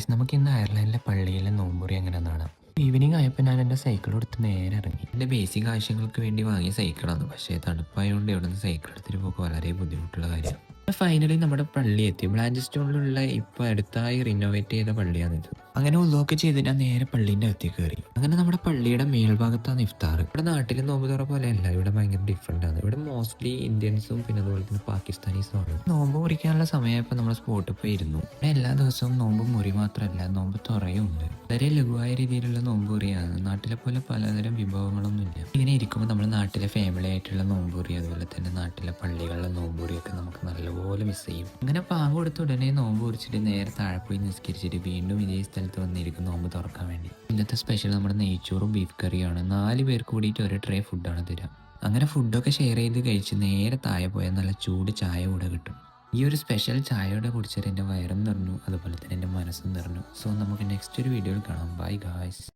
Guys, നമുക്ക് ഇന്ന് അയർലൻഡിലെ പള്ളിയിലെ നോമ്പുറി എങ്ങനെയാണെന്നാണ്. ഈവനിങ് ആയപ്പോൾ ഞാൻ എൻ്റെ സൈക്കിൾ എടുത്ത് നേരെ ഇറങ്ങി. എൻ്റെ ബേസിക് ആവശ്യങ്ങൾക്ക് വേണ്ടി വാങ്ങിയ സൈക്കിളാണ്. പക്ഷേ തണുപ്പായതുകൊണ്ട് ഇവിടെ നിന്ന് സൈക്കിൾ എടുത്തിട്ട് പോക്ക് വളരെ ബുദ്ധിമുട്ടുള്ള കാര്യമാണ്. ഫൈനലി നമ്മുടെ പള്ളി എത്തി. ബ്ലാഞ്ചസ്റ്റോണിലുള്ള ഇപ്പോൾ അടുത്തായി റിനോവേറ്റ് ചെയ്ത പള്ളിയാണിത്. അങ്ങനെ ഉള്ളൊക്കെ ചെയ്ത് ഞാൻ നേരെ പള്ളീൻ്റെ അകത്ത് കയറി. അങ്ങനെ നമ്മുടെ പള്ളിയുടെ മേൽഭാഗത്താണ് ഇഫ്താർ. ഇവിടെ നാട്ടിലെ നോമ്പ് തുറ പോലെയല്ല, ഇവിടെ ഭയങ്കര ഡിഫറെൻ്റ് ആണ്. ഇവിടെ മോസ്റ്റ്ലി ഇന്ത്യൻസും പിന്നെ അതുപോലെ തന്നെ പാകിസ്ഥാനീസും ആണ്. നോമ്പ് മുറിക്കാനുള്ള സമയമായപ്പോൾ നമ്മൾ സ്പോട്ടിൽ പോയി ഇരുന്നു. ഇവിടെ എല്ലാ ദിവസവും നോമ്പ് മുറി മാത്രമല്ല, നോമ്പ് തുറയും ഉണ്ട്. വളരെ ലഘുവായ രീതിയിലുള്ള നോമ്പ് മുറിയാണ്. നാട്ടിലെ പോലെ പലതരം വിഭവങ്ങളൊന്നുമില്ല. ഇങ്ങനെ ഇരിക്കുമ്പോൾ നമ്മുടെ നാട്ടിലെ ഫാമിലി ആയിട്ടുള്ള നോമ്പ് മുറി, അതുപോലെ തന്നെ നാട്ടിലെ പള്ളികളിലെ നോമ്പ് മുറിയൊക്കെ നമുക്ക് നല്ലപോലെ മിസ് ചെയ്യും. അങ്ങനെ പാമ്പ് കൊടുത്ത ഉടനെ നോമ്പ് കുറിച്ചിട്ട് നേരെ താഴെ പോയി നിസ്കരിച്ചിട്ട് വീണ്ടും ഇതേ സ്ഥലത്ത് വന്നിരിക്കും നോമ്പ് തുറക്കാൻ വേണ്ടി. ഇന്നത്തെ സ്പെഷ്യൽ നമ്മുടെ നെയ്ച്ചോറും ബീഫ് കറിയാണ്. 4 പേർക്ക് കൂടിയിട്ട് ഒരു ട്രേ ഫുഡാണ് തരിക. അങ്ങനെ ഫുഡൊക്കെ ഷെയർ ചെയ്ത് കഴിച്ച് നേരെ താഴെ പോയാൽ നല്ല ചൂട് ചായ കൂടെ കിട്ടും. ഈ ഒരു സ്പെഷ്യൽ ചായയോടെ കുടിച്ചാൽ എൻ്റെ വയറും നിറഞ്ഞു, അതുപോലെ തന്നെ എൻ്റെ മനസ്സും നിറഞ്ഞു. സോ നമുക്ക് നെക്സ്റ്റ് ഒരു വീഡിയോയിൽ കാണാം. Bye guys.